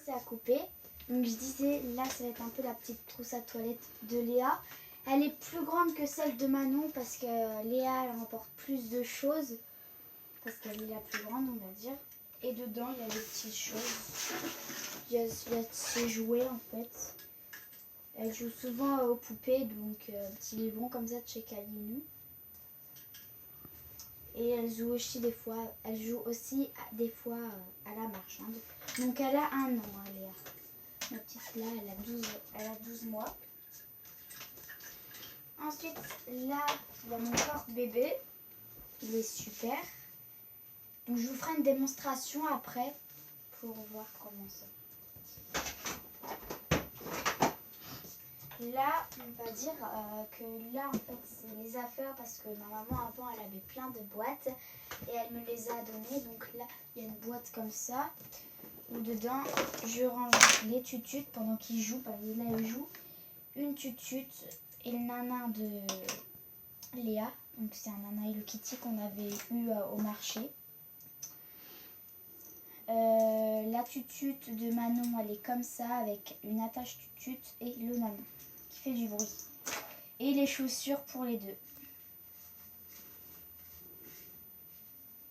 commencé à couper. Donc je disais, là ça va être un peu la petite trousse à toilette de Léa. Elle est plus grande que celle de Manon parce que Léa elle emporte plus de choses. Parce qu'elle est la plus grande, on va dire. Et dedans il y a des petites choses. Il y a ses jouets en fait. Elle joue souvent aux poupées, donc petit biberon comme ça de chez Kalinu. Et elle joue aussi des fois à la marchande. Donc elle a 1 an, hein, Léa. Ma petite là, elle a 12 mois. Ensuite, là, il y a mon porte-bébé. Il est super. Donc je vous ferai une démonstration après pour voir comment ça. Là, on va dire que là, en fait, c'est les affaires parce que ma maman, avant, elle avait plein de boîtes et elle me les a données. Donc là, il y a une boîte comme ça où dedans, je range les tututes pendant qu'il joue. Là, il joue une tutute et le nanin de Léa. Donc c'est un nana Hello Kitty qu'on avait eu au marché. La tutute de Manon, elle est comme ça avec une attache tutute et le nanon qui fait du bruit. Et les chaussures pour les deux.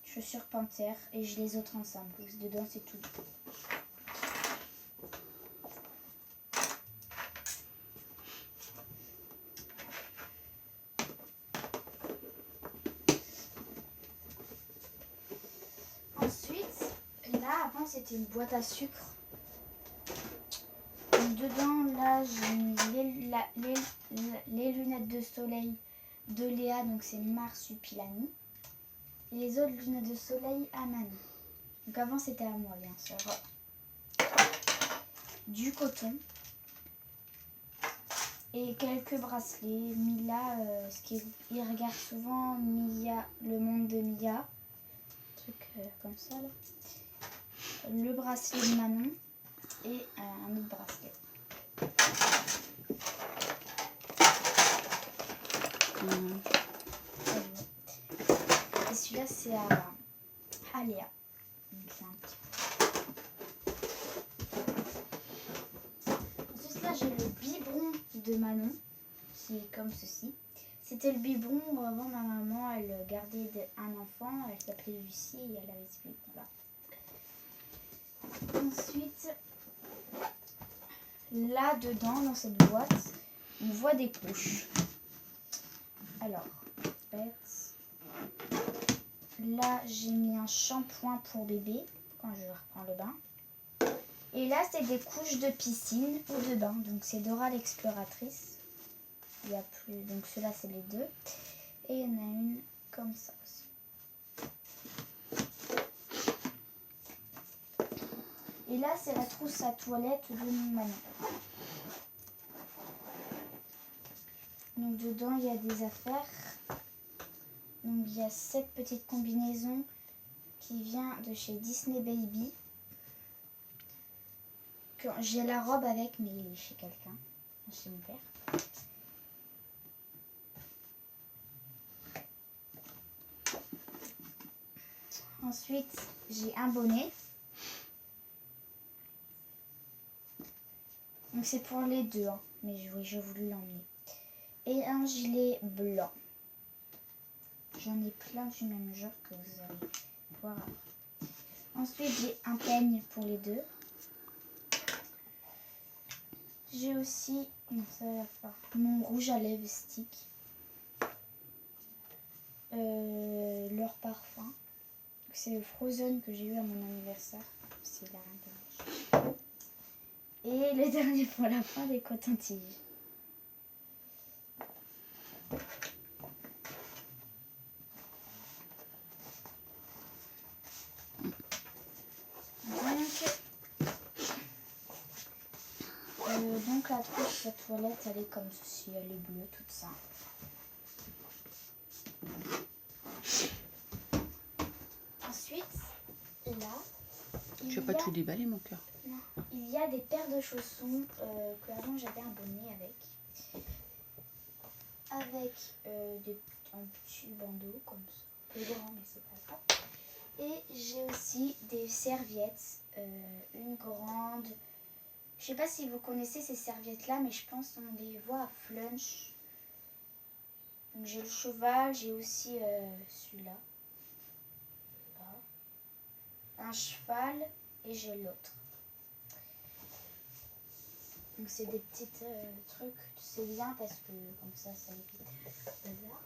Chaussures panthère et je les autres ensemble. Dedans c'est tout. Ensuite, là avant c'était une boîte à sucre. Donc, dedans là j'ai mis les lunettes de soleil de Léa, donc c'est Marsupilami. Et les autres lunettes de soleil à Manon. Donc avant c'était à moi bien sûr. Du coton. Et quelques bracelets. Mila, il regarde souvent Mia, le monde de Mia. Un truc comme ça là. Le bracelet de Manon et un autre bracelet. Et celui-là c'est à Léa. Donc c'est un petit peu. Ensuite là j'ai le biberon de Manon qui est comme ceci. C'était le biberon où avant ma maman elle gardait un enfant, elle s'appelait Lucie et elle avait ce biberon là. Ensuite, là dedans dans cette boîte, on voit des couches. Alors, là j'ai mis un shampoing pour bébé quand je reprends le bain. Et là c'est des couches de piscine ou de bain, donc c'est Dora l'exploratrice. Il y a plus, donc ceux-là c'est les deux. Et il y en a une comme ça aussi. Et là c'est la trousse à toilette de mon Manon. Donc dedans il y a des affaires. Donc il y a cette petite combinaison qui vient de chez Disney Baby. J'ai la robe avec mais il est chez quelqu'un, chez mon père. Ensuite j'ai un bonnet. Donc c'est pour les deux, hein. Mais j'ai voulu l'emmener. Et un gilet blanc. J'en ai plein du même genre que vous allez voir après. Ensuite j'ai un peigne pour les deux. J'ai aussi mon rouge à lèvres stick. Leur parfum. C'est le Frozen que j'ai eu à mon anniversaire. C'est la Reine des Neiges. Et le dernier pour la fin, des cotons-tiges. Donc la trousse à toilette, elle est comme ceci, elle est bleue, toute simple. Ensuite, là, tu vas pas tout déballer, mon cœur. Non, il y a des paires de chaussons que avant j'avais un bonnet avec un petit bandeau comme ça, plus grand mais c'est pas grave. Et j'ai aussi des serviettes, une grande, Je sais pas si vous connaissez ces serviettes-là, mais je pense qu'on les voit à Flunch. Donc j'ai le cheval, j'ai aussi celui-là. Là. Un cheval et j'ai l'autre. Donc c'est des petits trucs, c'est bien parce que comme ça évite le bazar.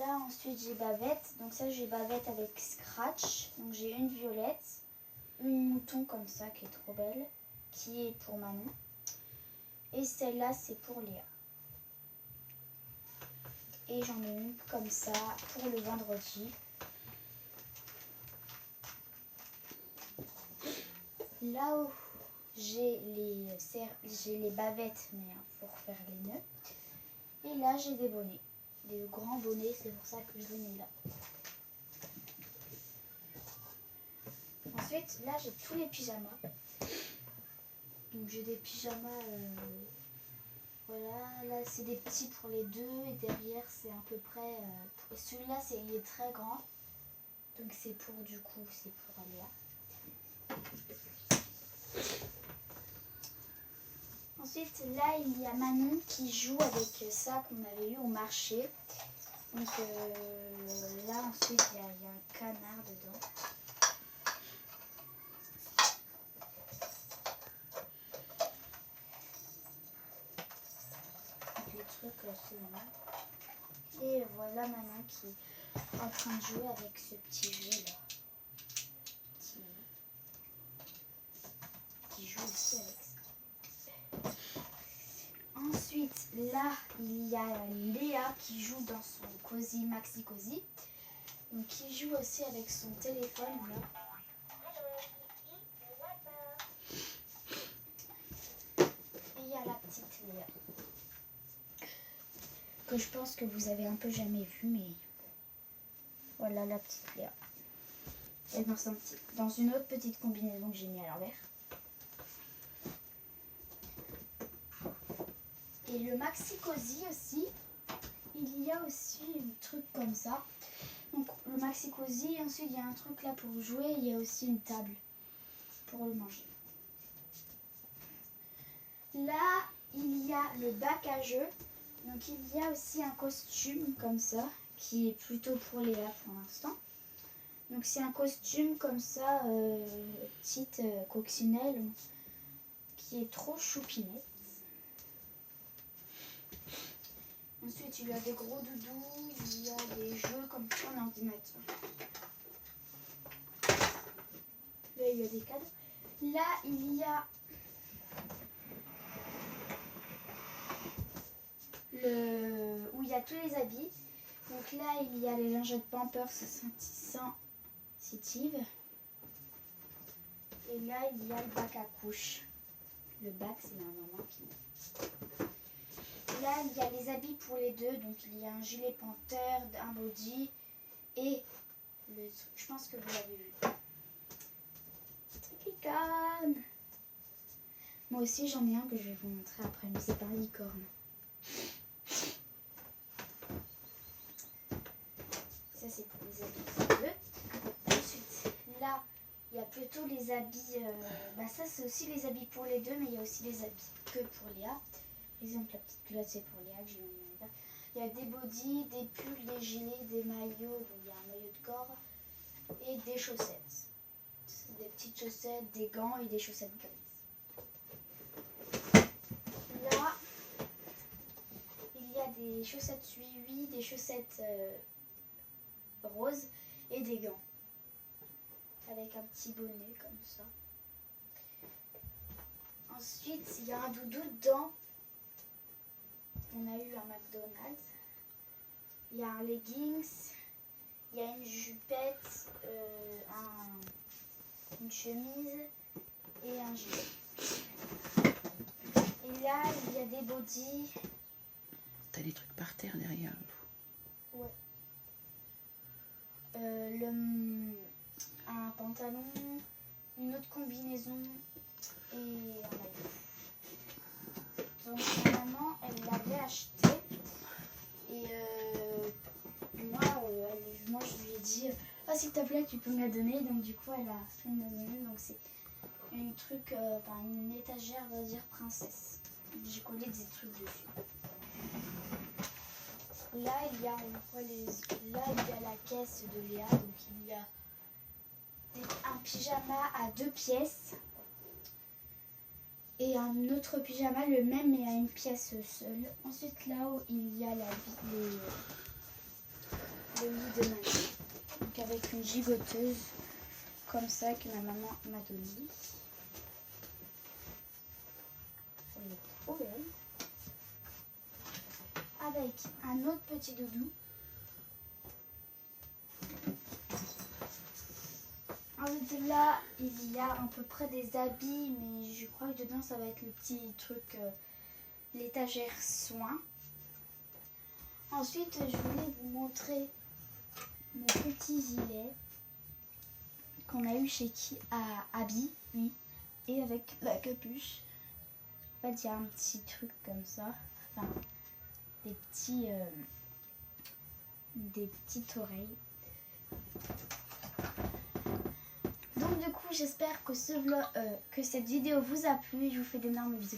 Là ensuite j'ai Bavette, donc ça j'ai Bavette avec Scratch. Donc j'ai une violette, une mouton comme ça qui est trop belle, qui est pour Manon. Et celle-là c'est pour Léa. Et j'en ai une comme ça pour le vendredi. Là où j'ai les bavettes, mais pour faire les nœuds. Et là j'ai des bonnets, des grands bonnets, c'est pour ça que je les mets là. Ensuite là j'ai tous les pyjamas. Donc j'ai des pyjamas, voilà, là c'est des petits pour les deux et derrière c'est à peu près, celui-là il est très grand, donc c'est pour Léa. Ensuite, là, il y a Manon qui joue avec ça qu'on avait eu au marché. Donc là, ensuite, il y a un canard dedans. Donc, les trucs, c'est là. Et voilà Manon qui est en train de jouer avec ce petit jeu là. Qui joue aussi avec ça. Ensuite, là, il y a Léa qui joue dans son Cozy Maxi Cozy. Donc, qui joue aussi avec son téléphone, là. Et il y a la petite Léa. Que je pense que vous avez un peu jamais vue, mais... Voilà la petite Léa. Elle est dans une autre petite combinaison que j'ai mis à l'envers. Et le Maxi Cozy aussi, il y a aussi un truc comme ça. Donc le Maxi Cozy, ensuite il y a un truc là pour jouer, il y a aussi une table pour le manger. Là, il y a le bac à jeux. Donc il y a aussi un costume comme ça, qui est plutôt pour Léa pour l'instant. Donc c'est un costume comme ça, petite coccinelle, qui est trop choupinette. Ensuite, il y a des gros doudous, il y a des jeux comme ça en ordinateur. Là, il y a des cadres. Là, il y a où il y a tous les habits. Donc là, il y a les lingettes Pampers sensitives. Et là, il y a le bac à couches. Le bac, c'est ma maman qui met. Là, il y a les habits pour les deux. Donc, il y a un gilet panthère, un body et le truc. Je pense que vous l'avez vu. Licorne. Moi aussi, j'en ai un que je vais vous montrer après, mais c'est pas licorne. Ça, c'est pour les habits bleus. Ensuite, là, il y a plutôt les habits. Ça, c'est aussi les habits pour les deux, mais il y a aussi les habits que pour Léa. Par exemple, la petite culotte, c'est pour Léa que j'ai mis là. Il y a des bodys, des pulls, des gilets, des maillots. Donc, il y a un maillot de corps et des chaussettes. Des petites chaussettes, des gants et des chaussettes grises. Là, il y a des chaussettes suivies, des chaussettes roses et des gants. Avec un petit bonnet comme ça. Ensuite, il y a un doudou dedans. On a eu un McDonald's. Il y a un leggings. Il y a une jupette, une chemise et un gilet. Et là, il y a des bodys. T'as des trucs par terre derrière. Ouais. Un pantalon, une autre combinaison et un maillot. Donc ma maman, elle l'avait acheté et moi je lui ai dit s'il te plaît tu peux me la donner, donc du coup elle a fait me la donner. Donc c'est une étagère, on va dire princesse. J'ai collé des trucs dessus. Là, il y a la caisse de Léa. Donc, il y a un pyjama à 2 pièces. Et un autre pyjama, le même, mais à une pièce seule. Ensuite, là-haut, il y a le lit de maman. Donc, avec une gigoteuse, comme ça, que ma maman m'a donnée. Elle est trop belle. Avec un autre petit doudou. Ensuite là, il y a à peu près des habits, mais je crois que dedans ça va être le petit truc, l'étagère soins. Ensuite, je voulais vous montrer mon petit gilet qu'on a eu chez qui à Abby, oui, et avec la capuche. En fait, il y a un petit truc comme ça, enfin des petites oreilles. Donc du coup, j'espère que cette vidéo vous a plu. Je vous fais d'énormes bisous.